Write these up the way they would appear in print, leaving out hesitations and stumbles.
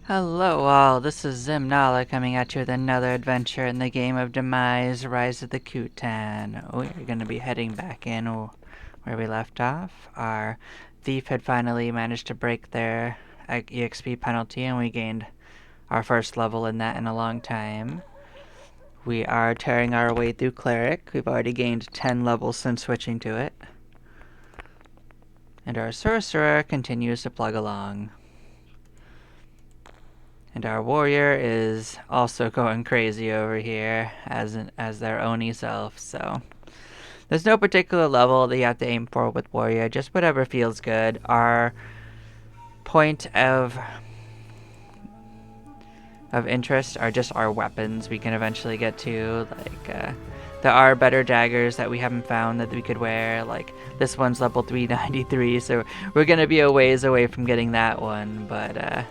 Hello all, this is Zimnala coming at you with another adventure in the game of Demise, Rise of the Kutan. We're going to be heading back in where we left off. Our thief had finally managed to break their EXP penalty and we gained our first level in that in a long time. We are tearing our way through Cleric. We've already gained 10 levels since switching to it. And our Sorcerer continues to plug along. And our warrior is also going crazy over here as their Oni self, so there's no particular level that you have to aim for with warrior, just whatever feels good. Our point of interest are just our weapons we can eventually get to, like there are better daggers that we haven't found that we could wear, like this one's level 393, so we're gonna be a ways away from getting that one, but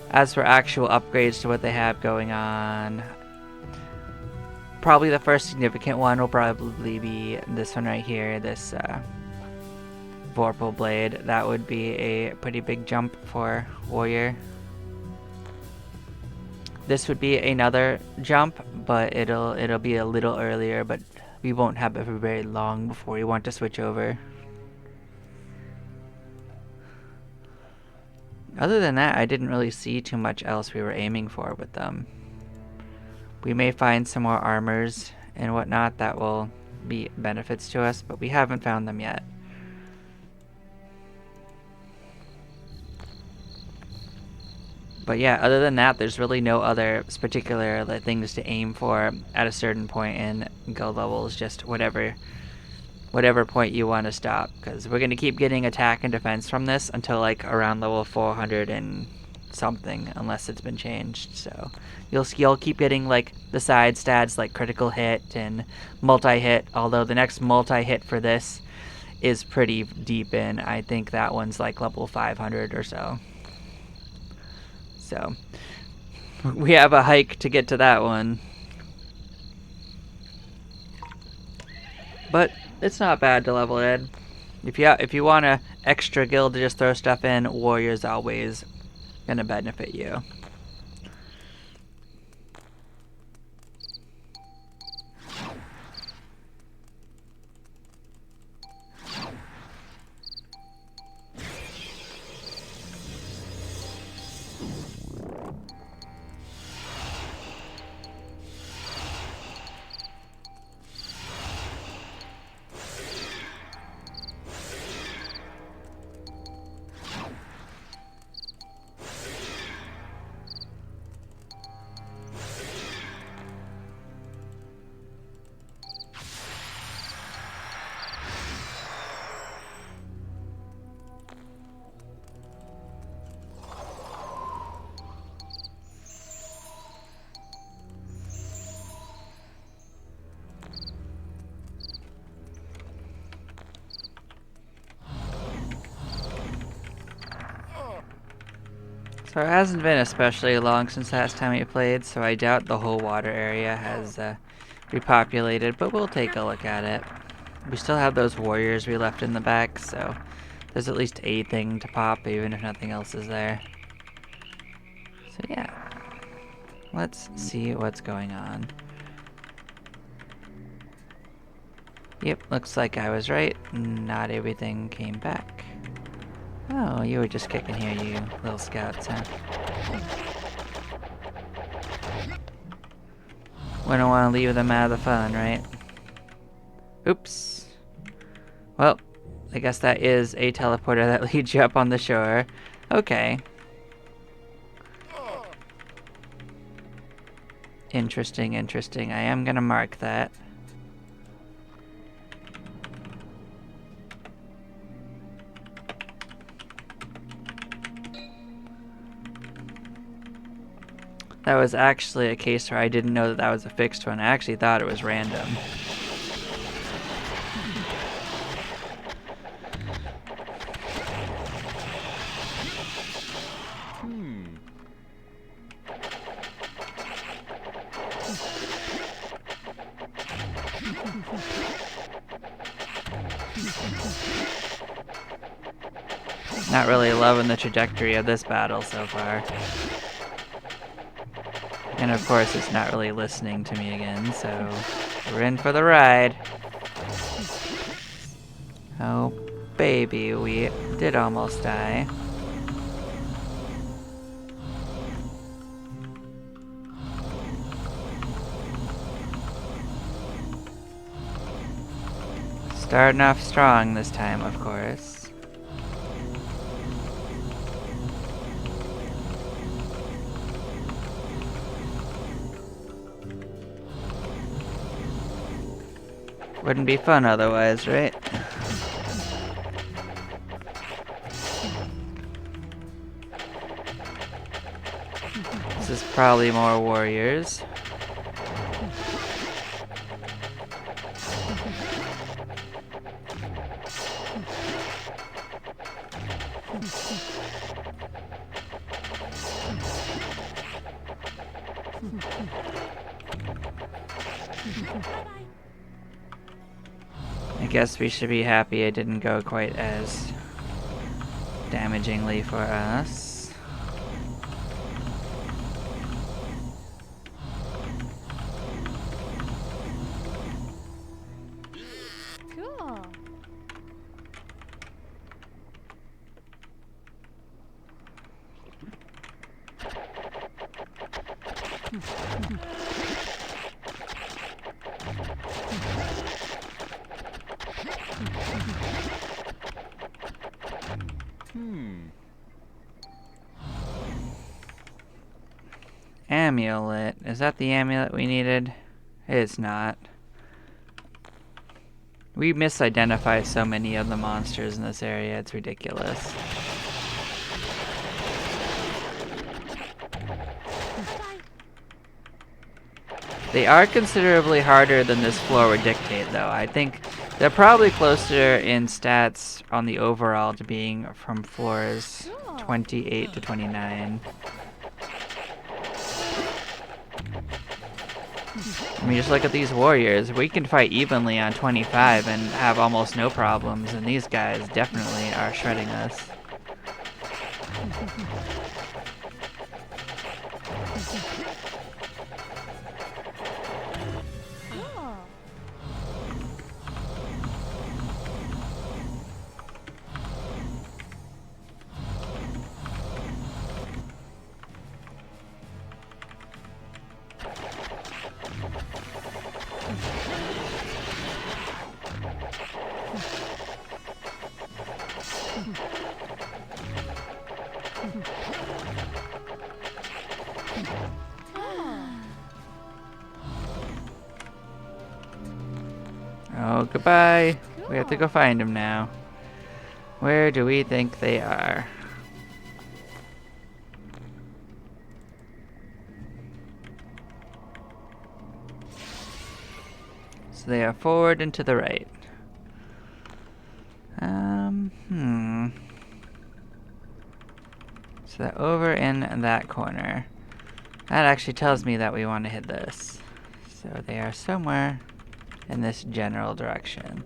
as for actual upgrades to what they have going on, probably the first significant one will probably be this one right here, this Vorpal Blade. That would be a pretty big jump for Warrior. This would be another jump, but it'll be a little earlier, but we won't have it for very long before we want to switch over. Other than that, I didn't really see too much else we were aiming for with them. We may find some more armors and whatnot that will be benefits to us, but we haven't found them yet. But yeah, other than that, there's really no other particular things to aim for at a certain point in guild levels, just whatever point you want to stop, because we're going to keep getting attack and defense from this until like around level 400 and something, unless it's been changed. So you'll keep getting like the side stats like critical hit and multi-hit, although the next multi-hit for this is pretty deep in. I think that one's like level 500 or so. So we have a hike to get to that one. But it's not bad to level it. If you want a extra guild to just throw stuff in, Warrior's always gonna benefit you. So it hasn't been especially long since last time we played, so I doubt the whole water area has repopulated, but we'll take a look at it. We still have those warriors we left in the back, so there's at least a thing to pop, even if nothing else is there. So yeah, let's see what's going on. Yep, looks like I was right. Not everything came back. Oh, you were just kicking here, you little scouts, huh? We don't want to leave them out of the fun, right? Oops. Well, I guess that is a teleporter that leads you up on the shore. Okay. Interesting, interesting. I am gonna mark that. That was actually a case where I didn't know that was a fixed one. I actually thought it was random. Not really loving the trajectory of this battle so far. And of course it's not really listening to me again, so we're in for the ride. Oh baby, we did almost die. Starting off strong this time, of course. Wouldn't be fun otherwise, right? This is probably more warriors. I guess we should be happy it didn't go quite as damagingly for us. Cool. Amulet. Is that the amulet we needed? It's not. We misidentify so many of the monsters in this area, it's ridiculous. They are considerably harder than this floor would dictate, though. I think they're probably closer in stats on the overall to being from floors 28 to 29. I mean, just look at these warriors. We can fight evenly on 25 and have almost no problems, and these guys definitely are shredding us. Oh, goodbye. We have to go find them now. Where do we think they are? So they are forward and to the right. So they're over in that corner. That actually tells me that we want to hit this. So they are somewhere in this general direction.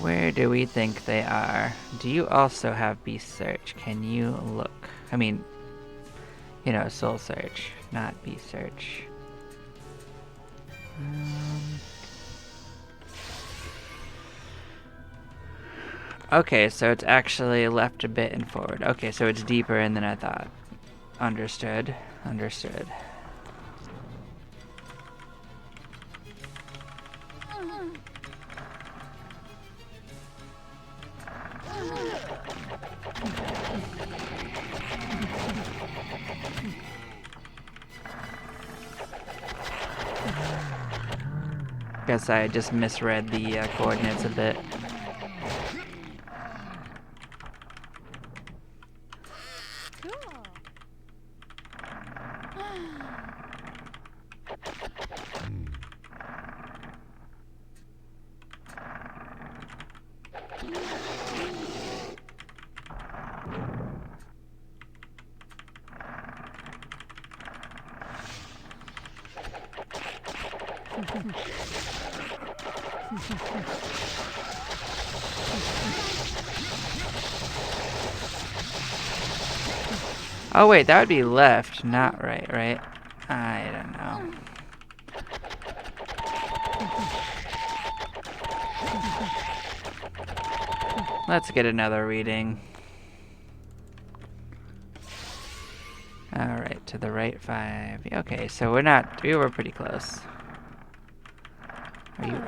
Where do we think they are? Do you also have beast search? Can you look? I mean, you know, soul search, not beast search. Okay, so it's actually left a bit and forward. Okay, so it's deeper in than I thought. Understood. Understood. Guess I just misread the coordinates a bit. Cool. Oh wait, that would be left, not right, right? I don't know. Let's get another reading. Alright, to the right 5. Okay, so we were pretty close. Are you...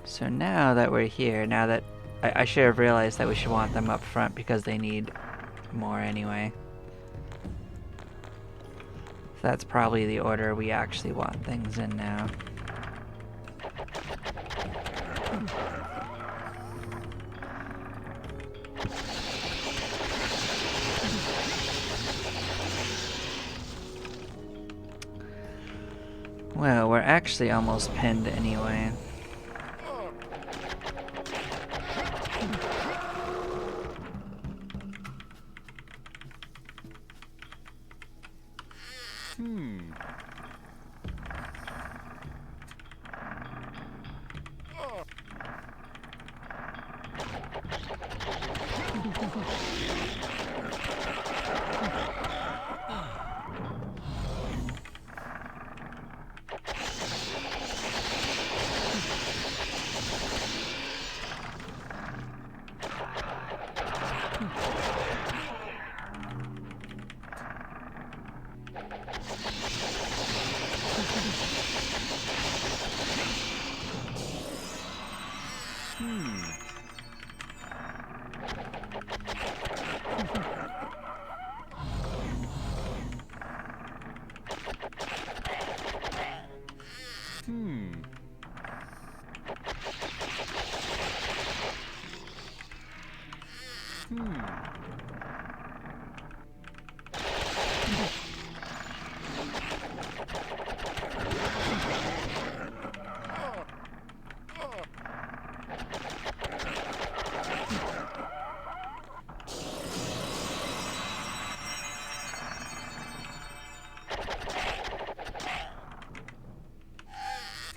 So now that we're here, now that... I should have realized that we should want them up front because they need more anyway. So that's probably the order we actually want things in now. Well, we're actually almost pinned anyway.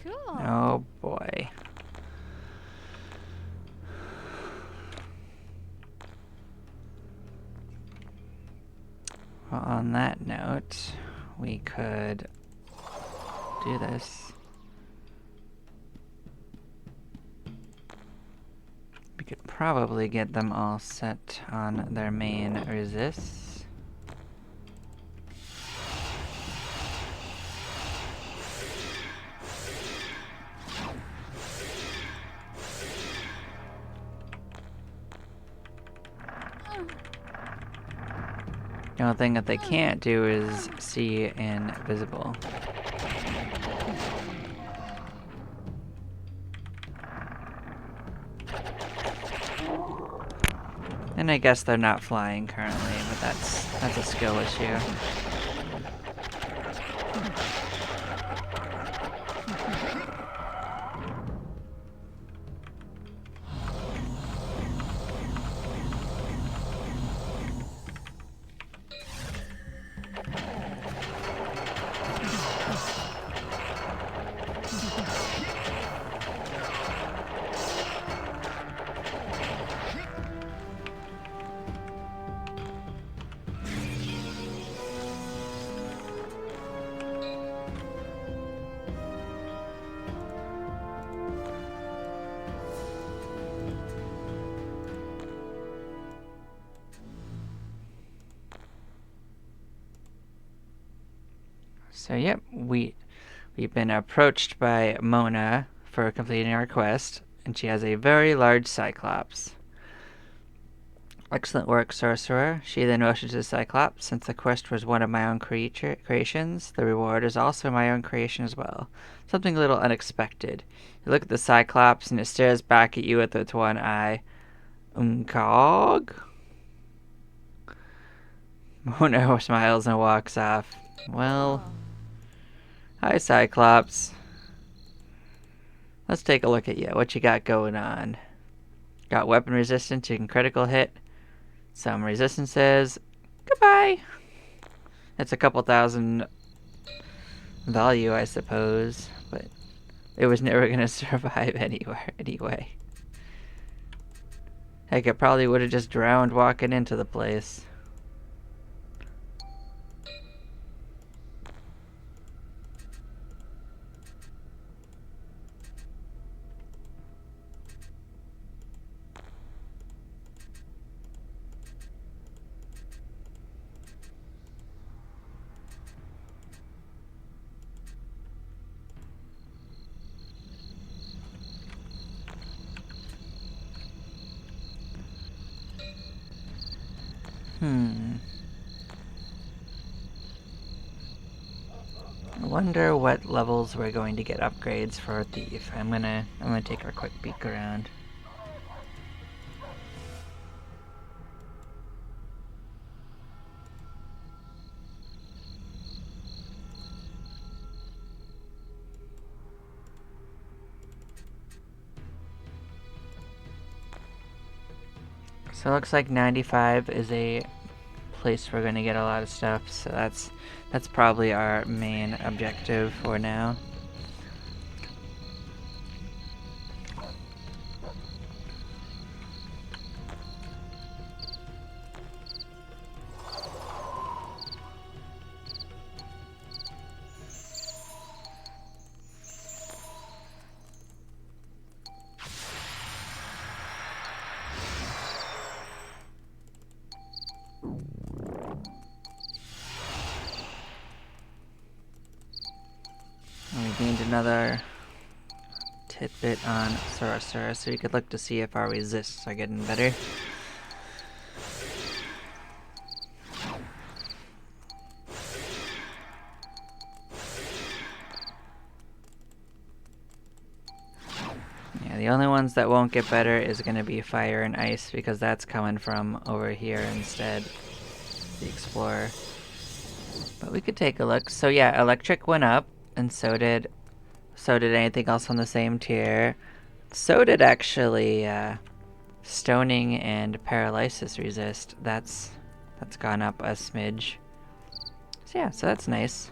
Cool. Oh boy. Well, on that note, we could do this. We could probably get them all set on their main resists. The only thing that they can't do is see invisible. And I guess they're not flying currently, but that's a skill issue. So yep, we've been approached by Mona for completing our quest, and she has a very large Cyclops. Excellent work, sorcerer. She then motioned to the Cyclops. Since the quest was one of my own creations, the reward is also my own creation as well. Something a little unexpected. You look at the Cyclops, and it stares back at you with its one eye. Uncog? Mona smiles and walks off. Well, Cool. hi, Cyclops. Let's take a look at you. What you got going on? Got weapon resistance, you can critical hit. Some resistances. Goodbye. It's a couple thousand value, I suppose, but it was never gonna survive anyway. Heck, it probably would have just drowned walking into the place. I wonder what levels we're going to get upgrades for a thief. I'm gonna take a quick peek around. So it looks like 95 is a place we're gonna get a lot of stuff, so that's probably our main objective for now. We gained another tidbit on sorcerer, so we could look to see if our resists are getting better. Yeah, the only ones that won't get better is going to be fire and ice, because that's coming from over here instead, the explorer. But we could take a look. So yeah, electric went up, and so did anything else on the same tier. So did actually stoning and paralysis resist. That's gone up a smidge. So yeah, so that's nice.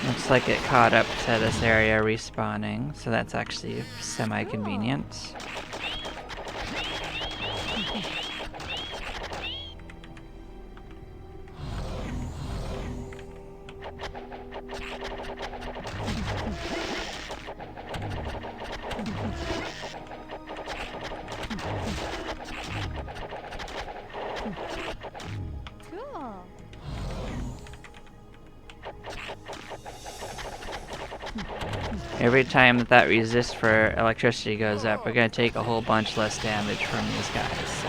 Looks like it caught up to this area respawning, so that's actually semi-convenient. Cool. Every time that resist for electricity goes up, we're gonna take a whole bunch less damage from these guys, so.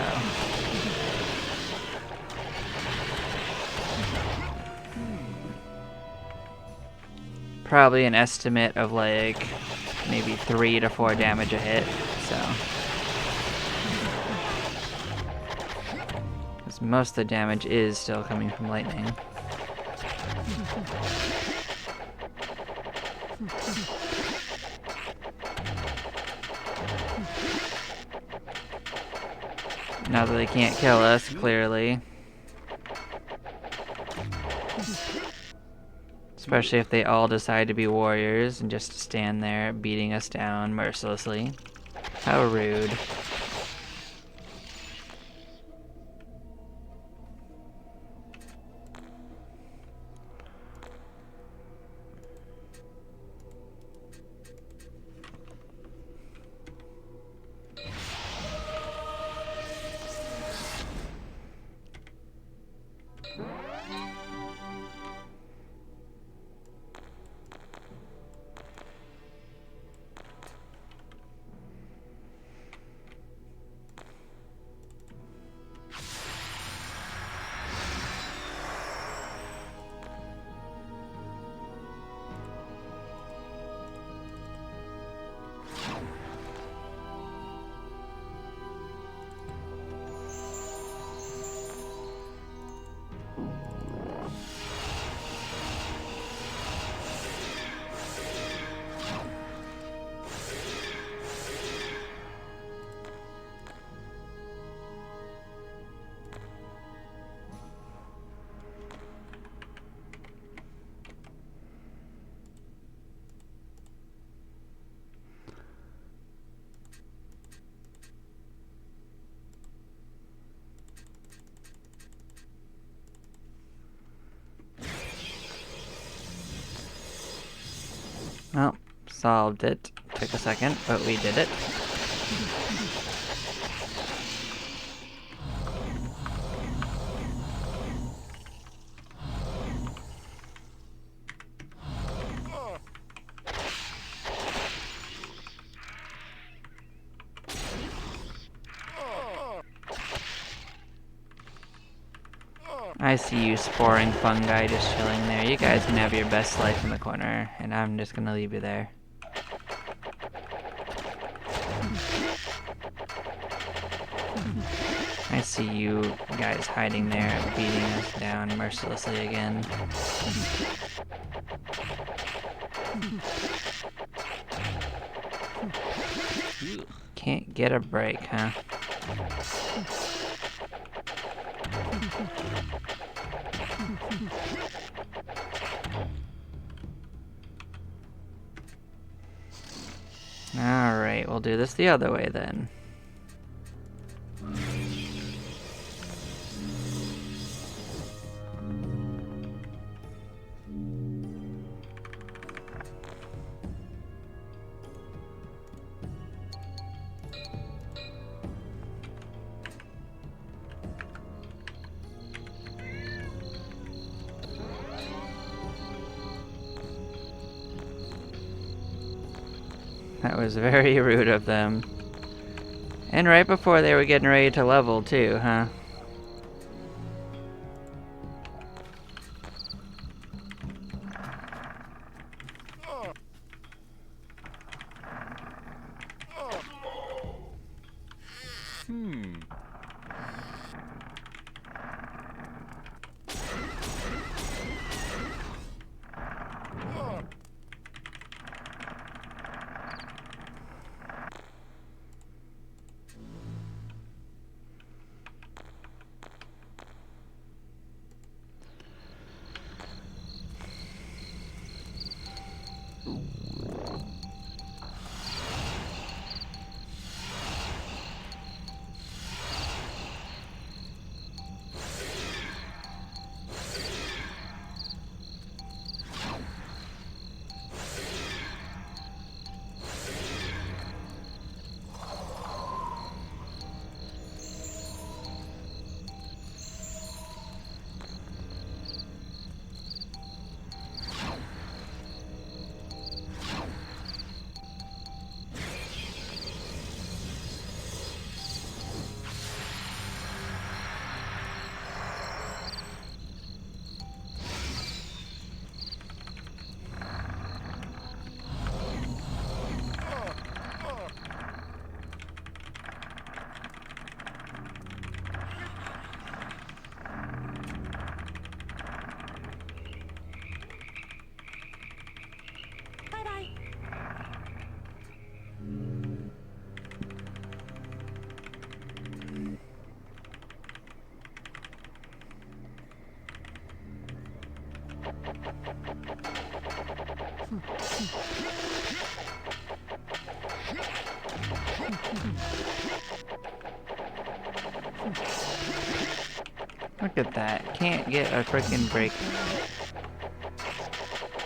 Probably an estimate of like maybe 3 to 4 damage a hit, so. Because most of the damage is still coming from lightning. Now that they can't kill us, clearly. Especially if they all decide to be warriors and just stand there beating us down mercilessly. How rude. Well, solved it. Took a second, but we did it. I see you sporing fungi just chilling there. You guys can have your best life in the corner, and I'm just gonna leave you there. I see you guys hiding there, beating us down mercilessly again. Can't get a break, huh? Alright, we'll do this the other way then. That was very rude of them. And right before they were getting ready to level too, huh? Look at that. Can't get a frickin' break.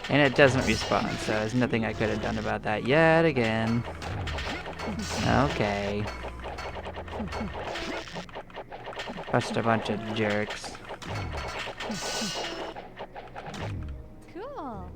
And it doesn't respawn, so there's nothing I could have done about that yet again. Okay. Just a bunch of jerks. Cool.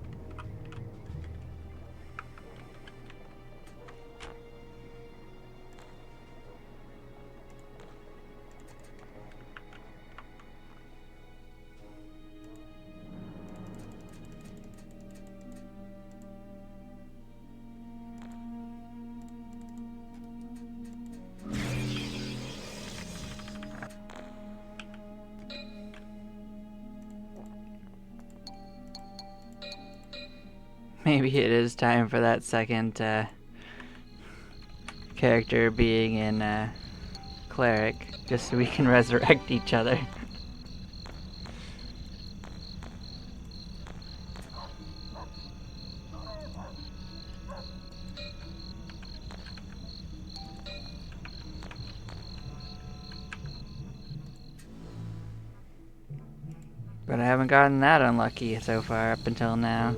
Maybe it is time for that second character being in Cleric, just so we can resurrect each other. But I haven't gotten that unlucky so far up until now.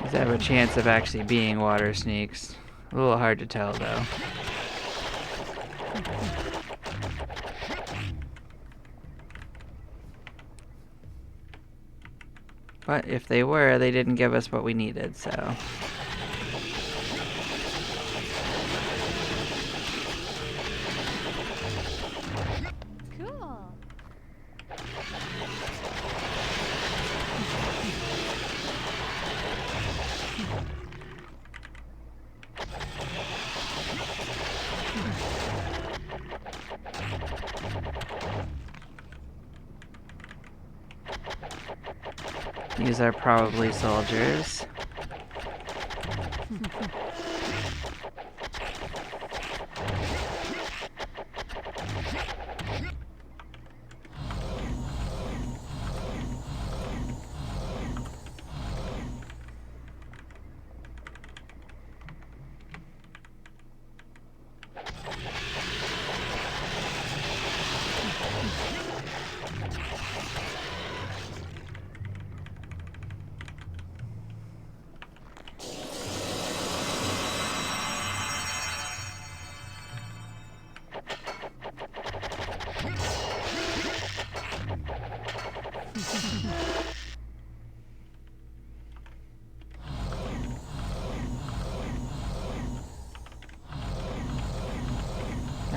Does that have a chance of actually being water sneaks? A little hard to tell though. But if they were, they didn't give us what we needed, so. Cool. These are probably soldiers.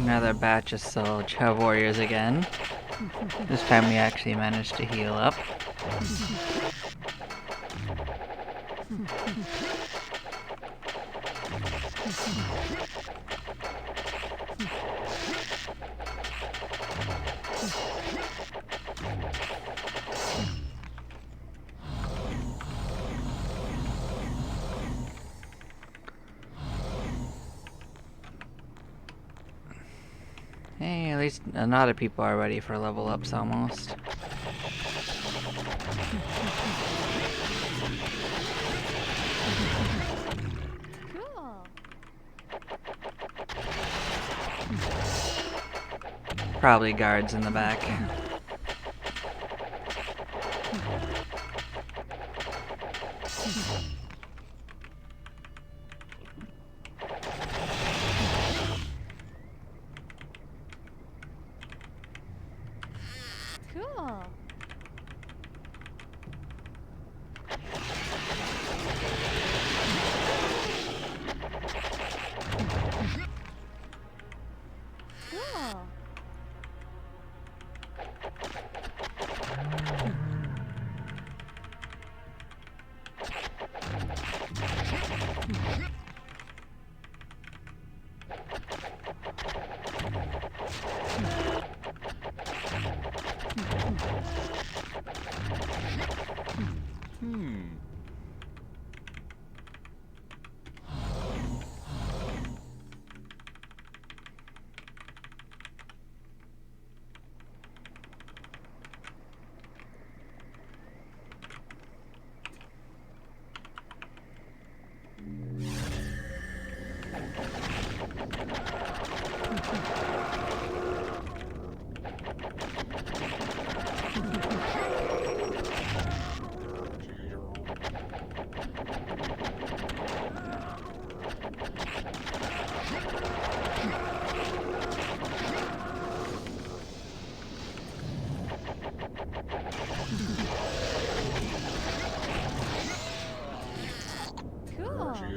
Another batch of soul warriors again. This time we actually managed to heal up. Hey, at least a lot of people are ready for level ups almost. Cool. Probably guards in the back. Cool. Cool.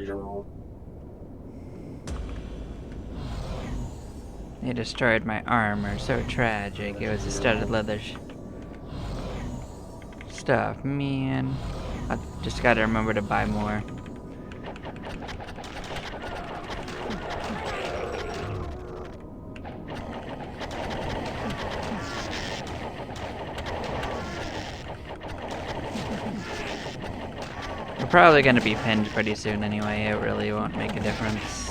Cool. They destroyed my armor, so tragic. It was a studded leather stuff, man. I just gotta remember to buy more. We're probably gonna be pinned pretty soon anyway. It really won't make a difference.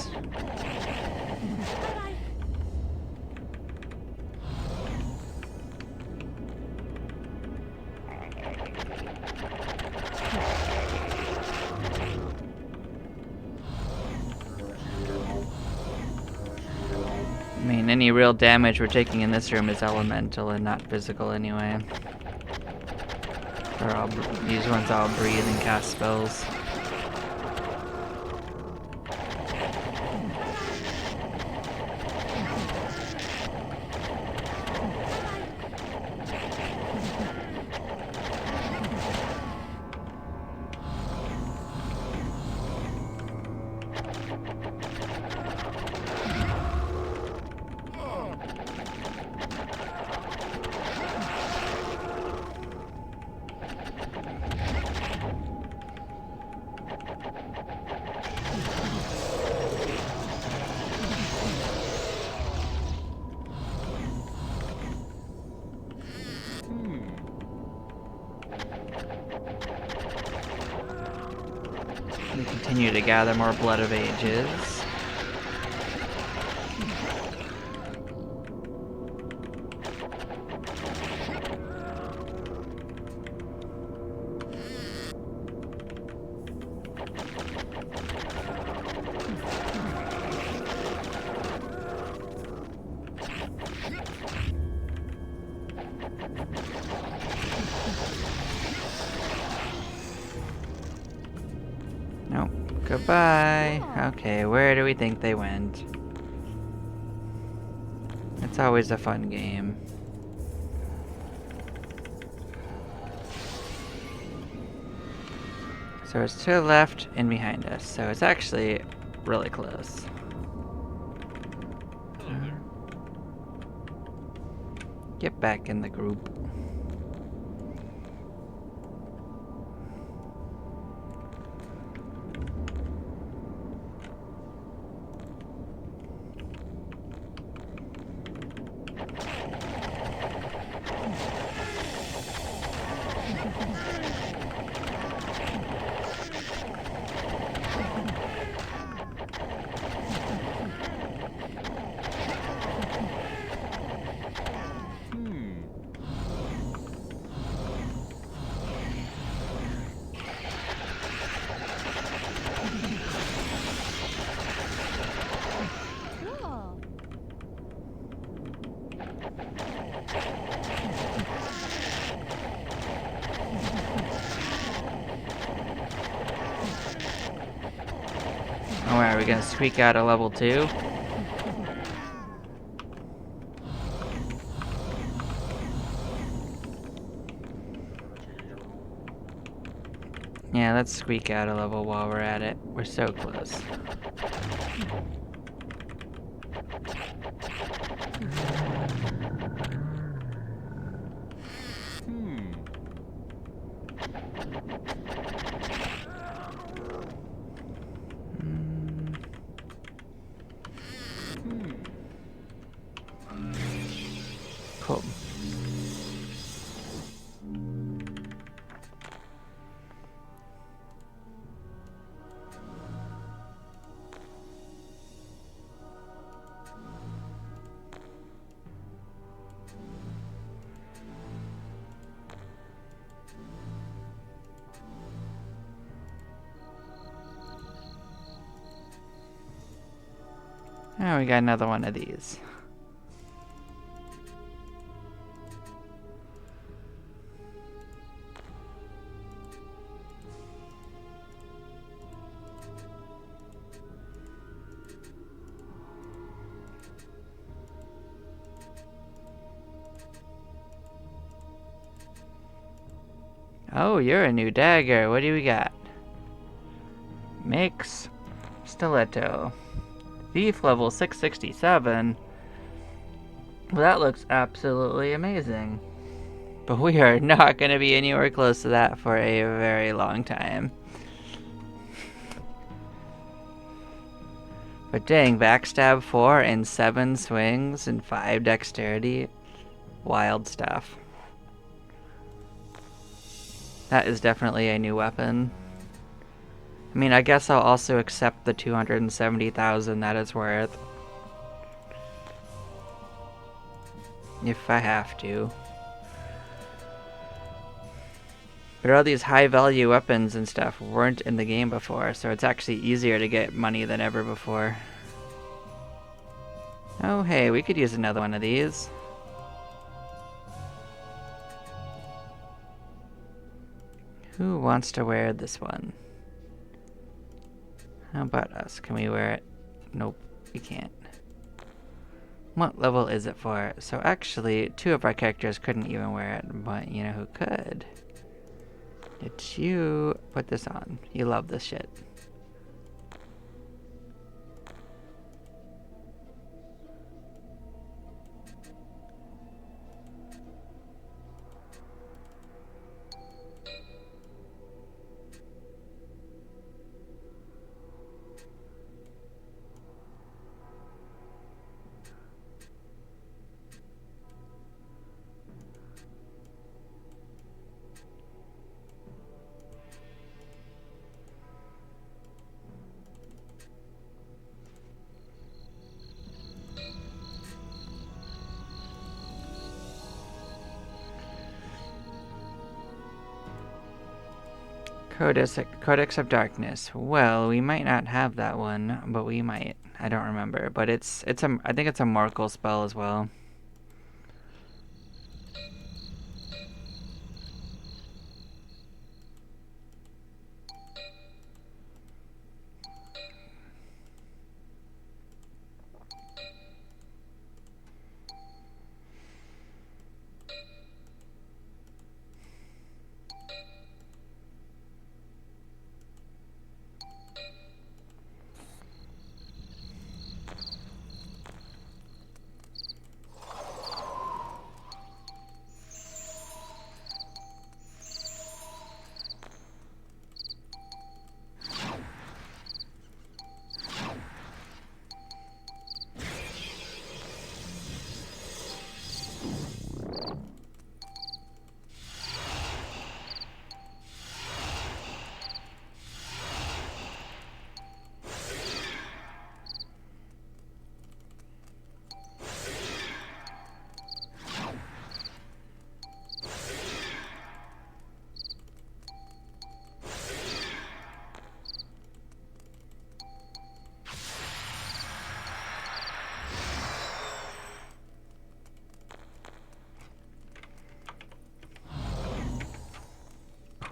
I mean, any real damage we're taking in this room is elemental and not physical anyway. These ones all breathe and cast spells. We continue to gather more blood of ages. Nope. Goodbye. Okay, where do we think they went? It's always a fun game. So it's to the left and behind us, so it's actually really close. Get back in the group. Cool. Oh, are we gonna squeak out a level 2? Yeah, let's squeak out a level while we're at it. We're so close. Cool. Oh, we got another one of these. Oh, you're a new dagger. What do we got? Mix. Stiletto. Thief level 667. Well, that looks absolutely amazing. But we are not going to be anywhere close to that for a very long time. But dang, backstab 4 and 7 swings and 5 dexterity. Wild stuff. That is definitely a new weapon. I mean, I guess I'll also accept the 270,000 that it's worth. If I have to. But all these high value weapons and stuff weren't in the game before, so it's actually easier to get money than ever before. Oh hey, we could use another one of these. Who wants to wear this one? How about us? Can we wear it? Nope, we can't. What level is it for? So actually, 2 of our characters couldn't even wear it, but you know who could? It's you. Put this on. You love this shit. Codex of Darkness. Well, we might not have that one, but we might. I don't remember, but I think it's a Markle spell as well.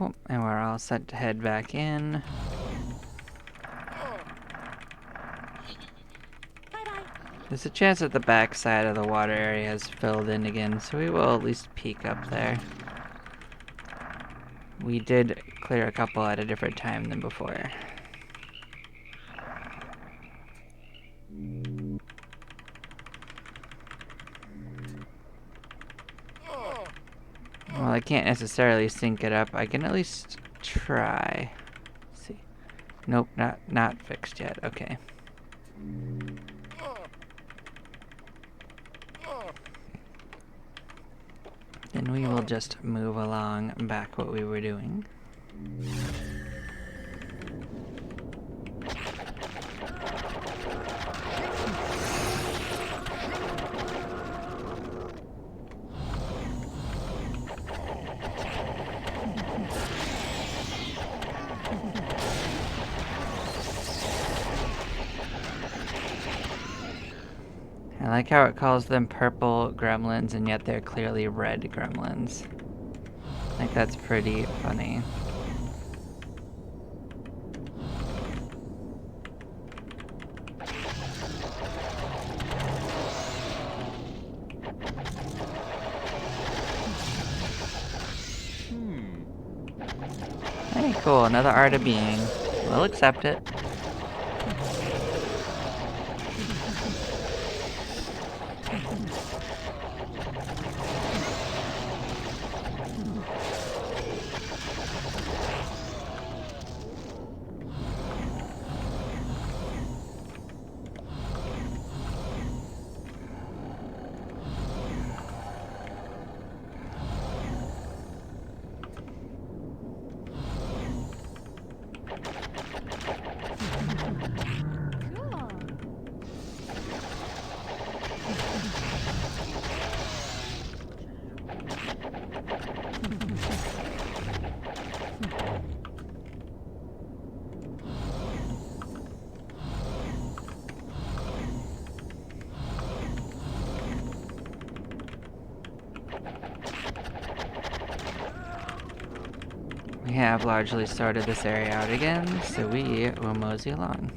Cool. And we're all set to head back in. There's a chance that the back side of the water area has filled in again, so we will at least peek up there. We did clear a couple at a different time than before. Well, I can't necessarily sync it up. I can at least try. Let's see. Nope, not fixed yet. Okay. Then we will just move along back what we were doing. I like how it calls them purple gremlins, and yet they're clearly red gremlins. I think that's pretty funny. Hey, cool, another art of being. We'll accept it. We have largely sorted this area out again, so we will mosey along.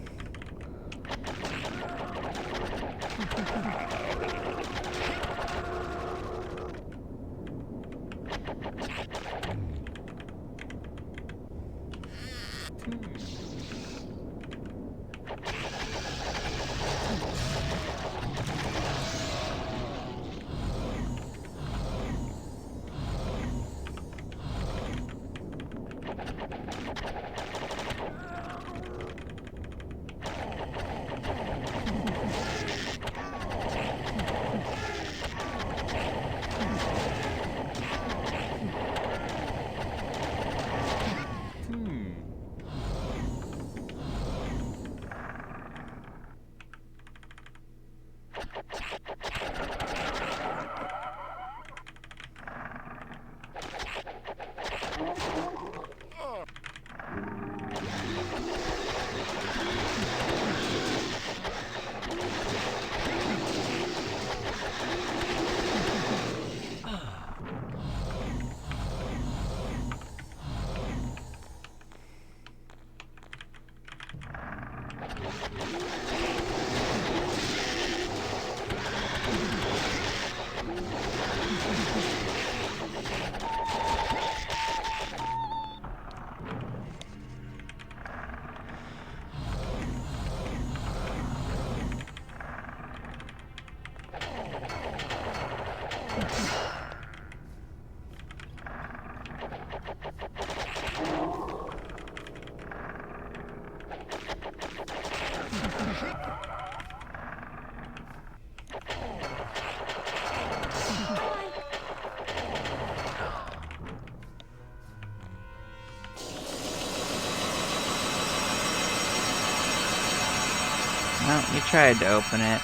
Well, we tried to open it.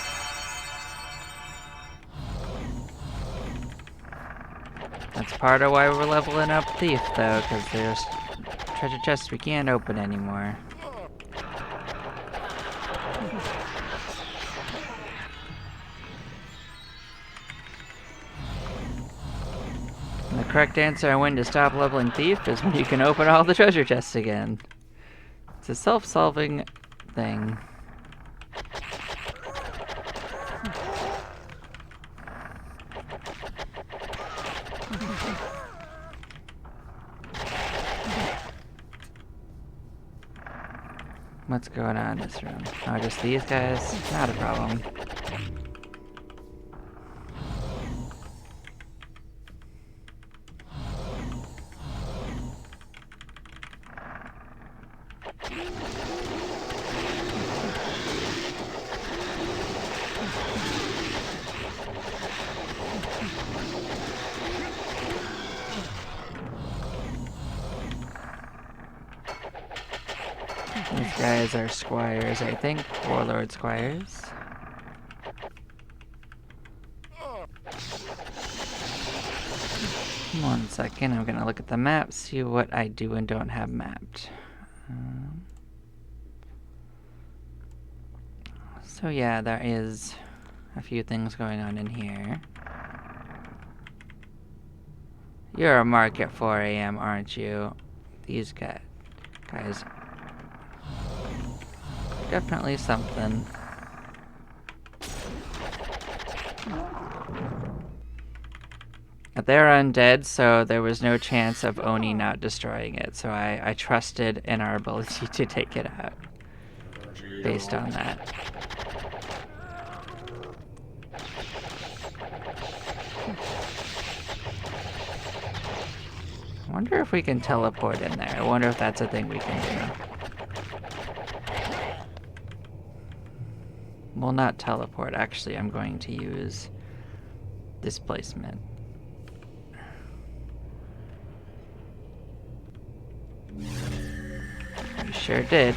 That's part of why we're leveling up Thief, though, because there's treasure chests we can't open anymore. correct answer on when to stop leveling Thief is when you can open all the treasure chests again. It's a self-solving thing. What's going on in this room? Oh, just these guys? Not a problem. These guys are squires, I think. Warlord squires. One second, I'm gonna look at the map, see what I do and don't have mapped. So yeah, there is a few things going on in here. You're a mark at 4 a.m., aren't you? These guys. Definitely something. They're undead, so there was no chance of Oni not destroying it, so I trusted in our ability to take it out. Based on that. I wonder if we can teleport in there. I wonder if that's a thing we can do. Well, not teleport. Actually, I'm going to use displacement. You sure did.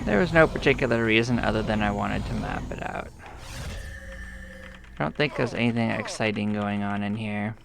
There was no particular reason other than I wanted to map it out. I don't think there's anything exciting going on in here.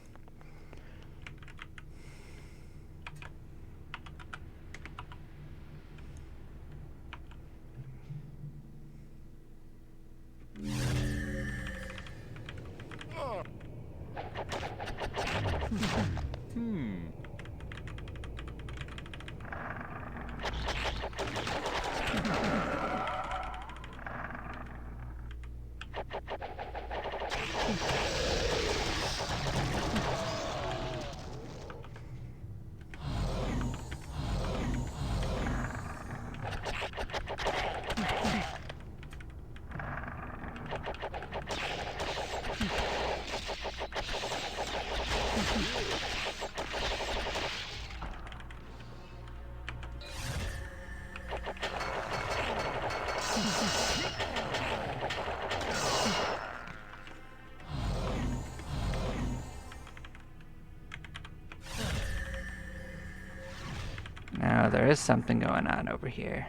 Now, there is something going on over here.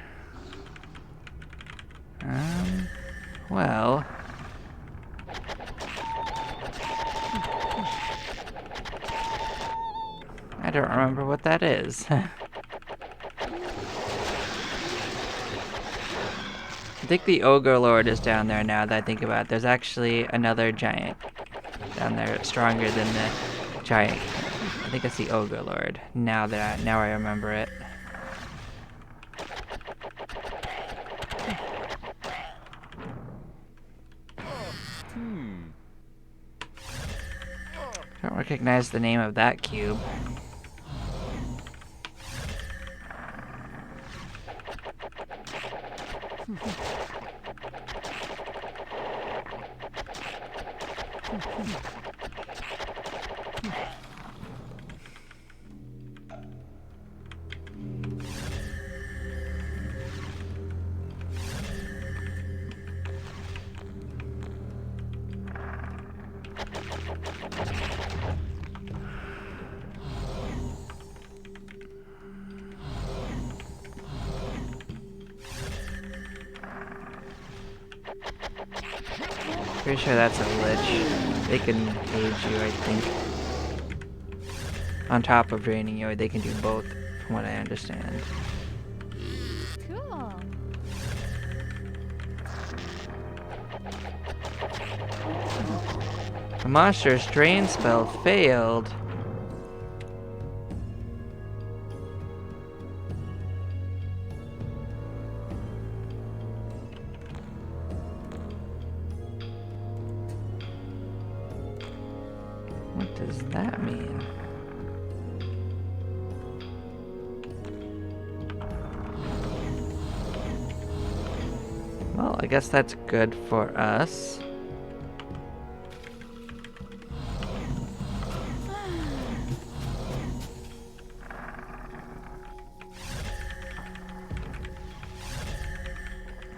Well... I don't remember what that is. I think the Ogre Lord is down there now that I think about it. There's actually another giant down there, stronger than the giant. I think it's the Ogre Lord. Now I remember it. I don't recognize the name of that cube. Pretty sure that's a lich. They can age you, I think. On top of draining you, they can do both, from what I understand. Cool. The monster's drain spell failed. What does that mean? Well, I guess that's good for us.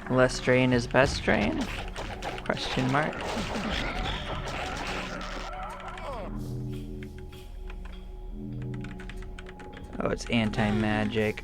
Less strain is best strain? Question mark. Oh, it's anti-magic.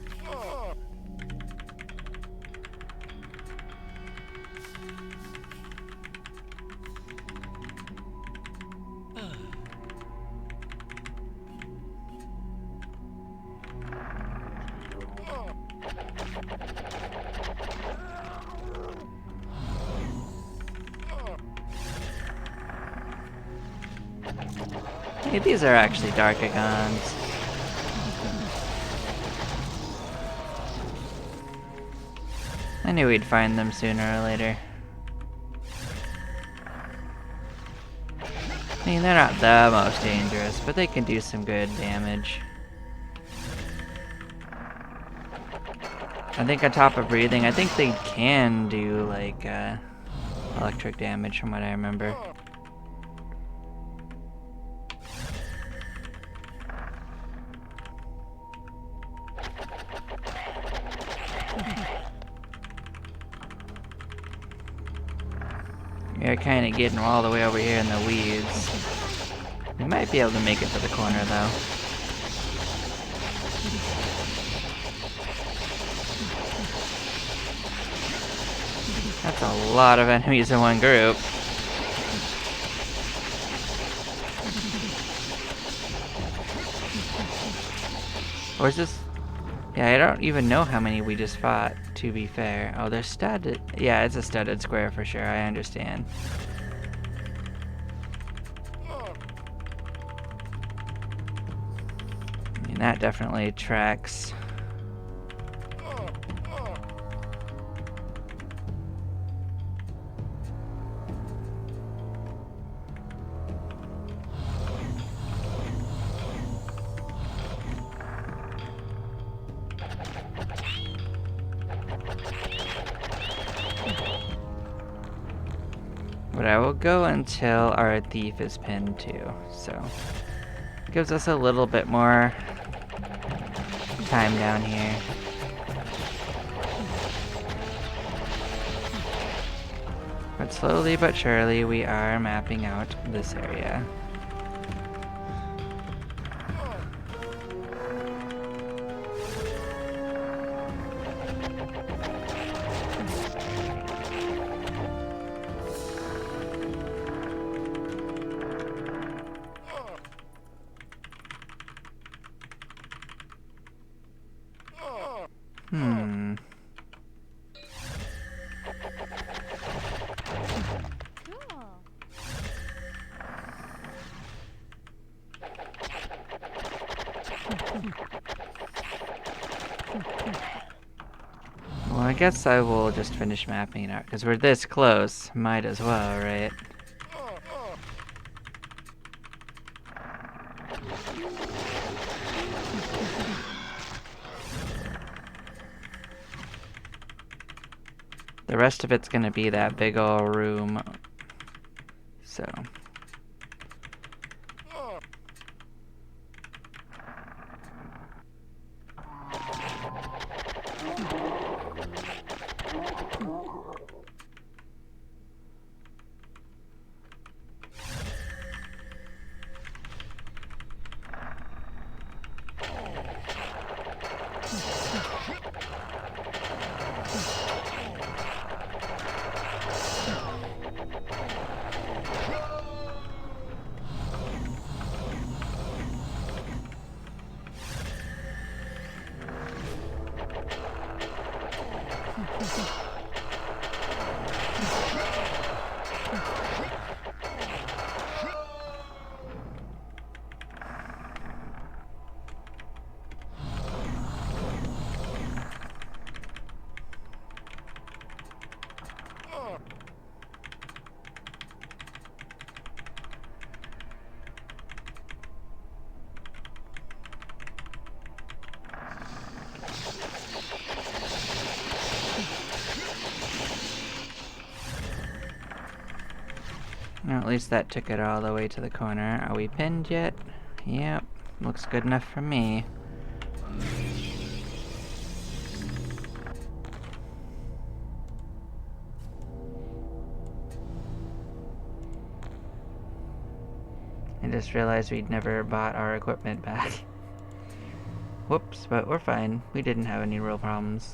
Hey, these are actually Darkagons. I knew we'd find them sooner or later. I mean, they're not the most dangerous, but they can do some good damage. I think on top of breathing, I think they can do, like, electric damage from what I remember. We're kind of getting all the way over here in the weeds. We might be able to make it to the corner, though. That's a lot of enemies in one group. Or is this... Yeah, I don't even know how many we just fought, to be fair. Oh, they're studded. Yeah, it's a studded square for sure, I understand. I mean, that definitely tracks. But I will go until our thief is pinned too, so gives us a little bit more time down here. But slowly but surely we are mapping out this area. Cool. Well, I guess I will just finish mapping it out, because we're this close. Might as well, right? The rest of it's gonna be that big ol' room. So... At least that took it all the way to the corner. Are we pinned yet? Yep. Looks good enough for me. I just realized we'd never bought our equipment back. Whoops, but we're fine. We didn't have any real problems.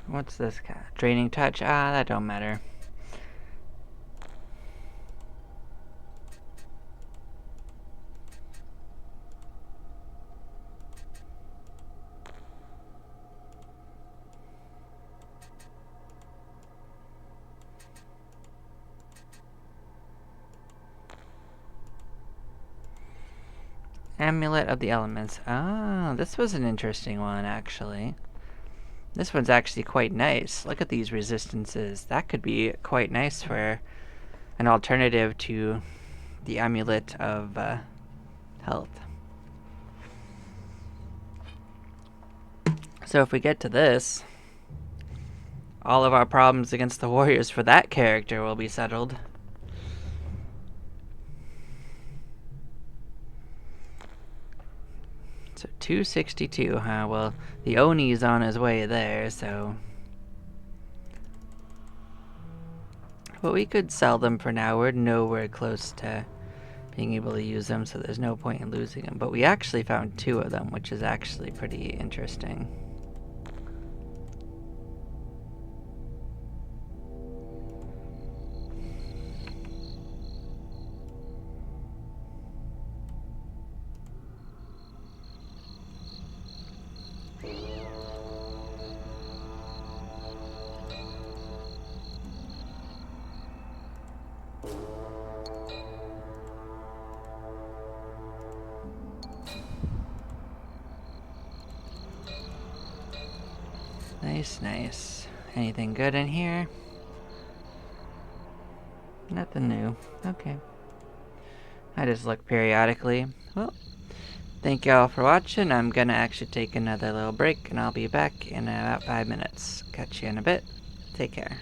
What's this guy? Draining touch? Ah, that don't matter. Amulet of the Elements. Ah, this was an interesting one, actually. This one's actually quite nice. Look at these resistances. That could be quite nice for an alternative to the Amulet of Health. So if we get to this, all of our problems against the warriors for that character will be settled. So 262, huh? Well, the Oni's on his way there, so... But we could sell them for now. We're nowhere close to being able to use them, so there's no point in losing them. But we actually found 2 of them, which is actually pretty interesting. Nice, nice. Anything good in here? Nothing new. Okay. I just look periodically. Well, thank y'all for watching. I'm gonna actually take another little break, and I'll be back in about 5 minutes. Catch you in a bit. Take care.